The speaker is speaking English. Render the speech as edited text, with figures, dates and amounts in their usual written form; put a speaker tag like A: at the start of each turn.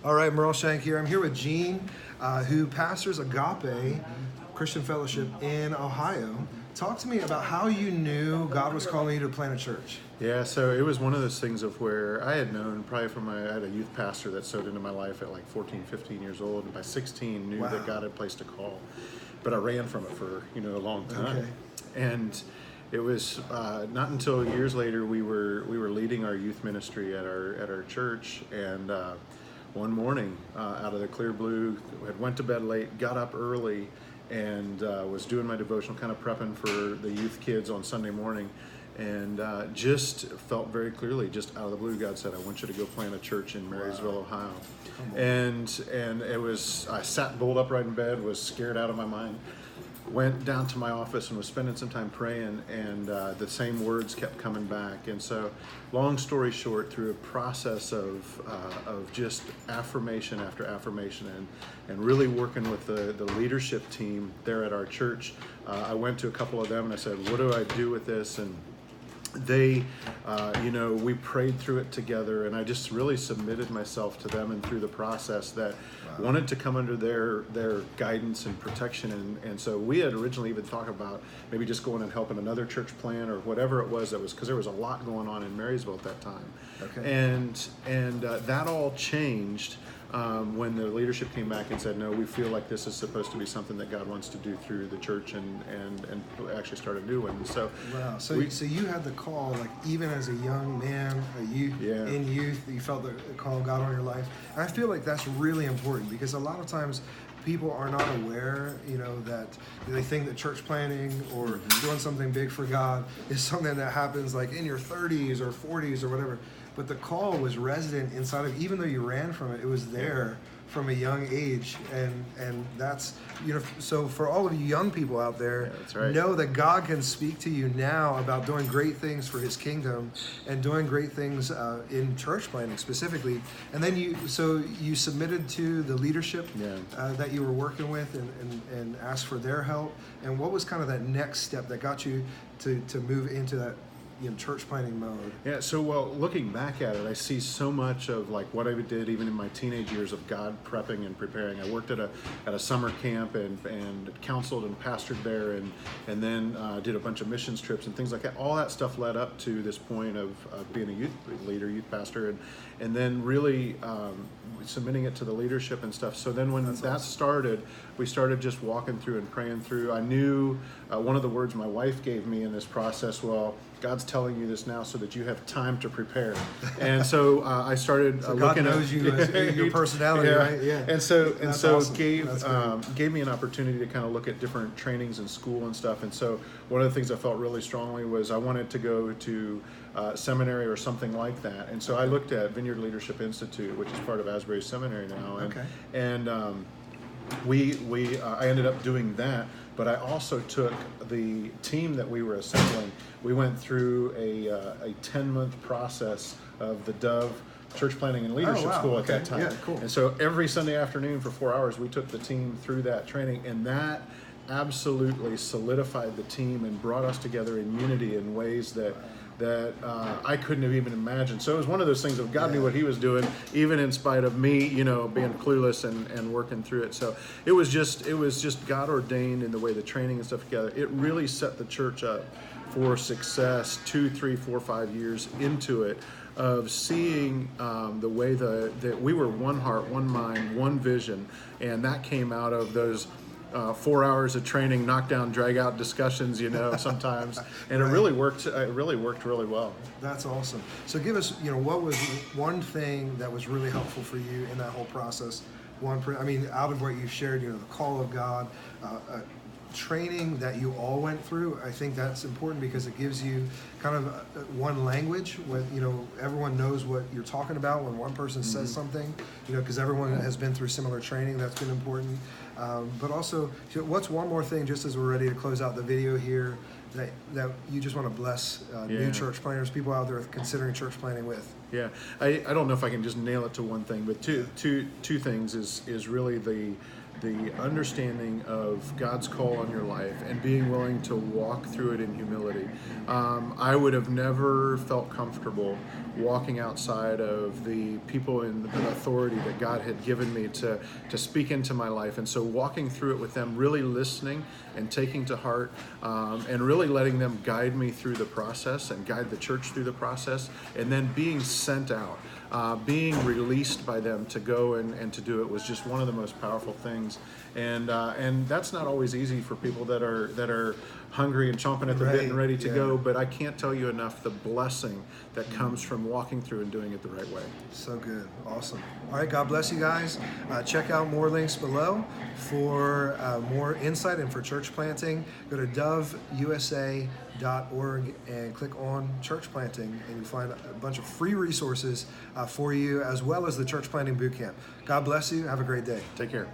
A: All right, Merle Shank here. I'm here with Gene, who pastors Agape Christian Fellowship in Ohio. Talk to me about how you knew God was calling you to plant a church.
B: Yeah, so it was one of those things of where I had known probably I had a youth pastor that sowed into my life at like 14, 15 years old, and by 16 knew that God had placed a call. But I ran from it for, a long time. Okay. And it was not until years later we were leading our youth ministry at our church, and one morning out of the clear blue, had went to bed late, got up early, and was doing my devotional, kind of prepping for the youth kids on Sunday morning, and just felt very clearly, just out of the blue, God said, I want you to go plant a church in Marysville, Ohio. And it was, I sat bolt upright in bed, was scared out of my mind, went down to my office and was spending some time praying, and the same words kept coming back. And so, long story short, through a process of just affirmation after affirmation, and really working with the leadership team there at our church, I went to a couple of them and I said, what do I do with this? And they, we prayed through it together, and I just really submitted myself to them, and through the process that wanted to come under their guidance and protection. And so we had originally even thought about maybe just going and helping another church plant or whatever it was, because there was a lot going on in Marysville at that time. Okay. And that all changed when the leadership came back and said, no, we feel like this is supposed to be something that God wants to do through the church, and actually start a new one. So
A: wow. So you had the call, like even as a young man, in youth, you felt the call of God on your life. And I feel like that's really important, because a lot of times people are not aware, that they think that church planting or doing something big for God is something that happens like in your 30s or 40s or whatever. But the call was resident inside of, even though you ran from it, it was there from a young age. And that's, so for all of you young people out there, that's right. Know that God can speak to you now about doing great things for His kingdom and doing great things in church planting specifically. And then you submitted to the leadership that you were working with and asked for their help. And what was kind of that next step that got you to move into that church planting mode? Yeah,
B: so looking back at it, I see so much of like what I did even in my teenage years of God prepping and preparing. I worked at a summer camp and counseled and pastored there, and then did a bunch of missions trips and things like that. All that stuff led up to this point of being a youth leader, youth pastor, and then really submitting it to the leadership and stuff. So then when that started, we started just walking through and praying through. I knew one of the words my wife gave me in this process, God's telling you this now so that you have time to prepare. And so I started
A: looking at... God knows you as your personality, right?
B: Yeah. And so
A: awesome.
B: gave me an opportunity to kind of look at different trainings in school and stuff. And so one of the things I felt really strongly was I wanted to go to seminary or something like that. And so I looked at Vineyard Leadership Institute, which is part of Asbury Seminary now. And I ended up doing that. But I also took the team that we were assembling. We went through a 10-month process of the Dove Church Planting and Leadership School at that time.
A: Yeah, cool.
B: And so every Sunday afternoon for 4 hours, we took the team through that training, and that absolutely solidified the team and brought us together in unity in ways that I couldn't have even imagined. So it was one of those things of God knew what He was doing, even in spite of me, being clueless and working through it. So it was just God ordained in the way the training and stuff together. It really set the church up for success 2, 3, 4, 5 years into it, of seeing the way that we were one heart, one mind, one vision, and that came out of those 4 hours of training, knockdown, drag out discussions, sometimes, and it really worked. It really worked really well.
A: That's awesome. So give us, what was one thing that was really helpful for you in that whole process? Out of what you've shared, the call of God, training that you all went through. I think that's important because it gives you kind of one language. When everyone knows what you're talking about when one person says something. Because everyone has been through similar training. That's been important. But also, what's one more thing, just as we're ready to close out the video here, that you just want to bless new church planters, people out there considering church planting with?
B: Yeah, I don't know if I can just nail it to one thing, but two things is really the understanding of God's call on your life and being willing to walk through it in humility. I would have never felt comfortable walking outside of the people in the authority that God had given me to speak into my life. And so walking through it with them, really listening and taking to heart, and really letting them guide me through the process and guide the church through the process, and then being sent out, being released by them to go and to do it was just one of the most powerful things. And that's not always easy for people that are hungry and chomping at the bit and ready to go, but I can't tell you enough the blessing that comes from walking through and doing it the right way.
A: So good. Awesome. All right, God bless you guys. Check out more links below for more insight and for church planting. Go to doveusa.org and click on church planting, and you'll find a bunch of free resources for you, as well as the church planting bootcamp. God bless you. Have a great day.
B: Take care.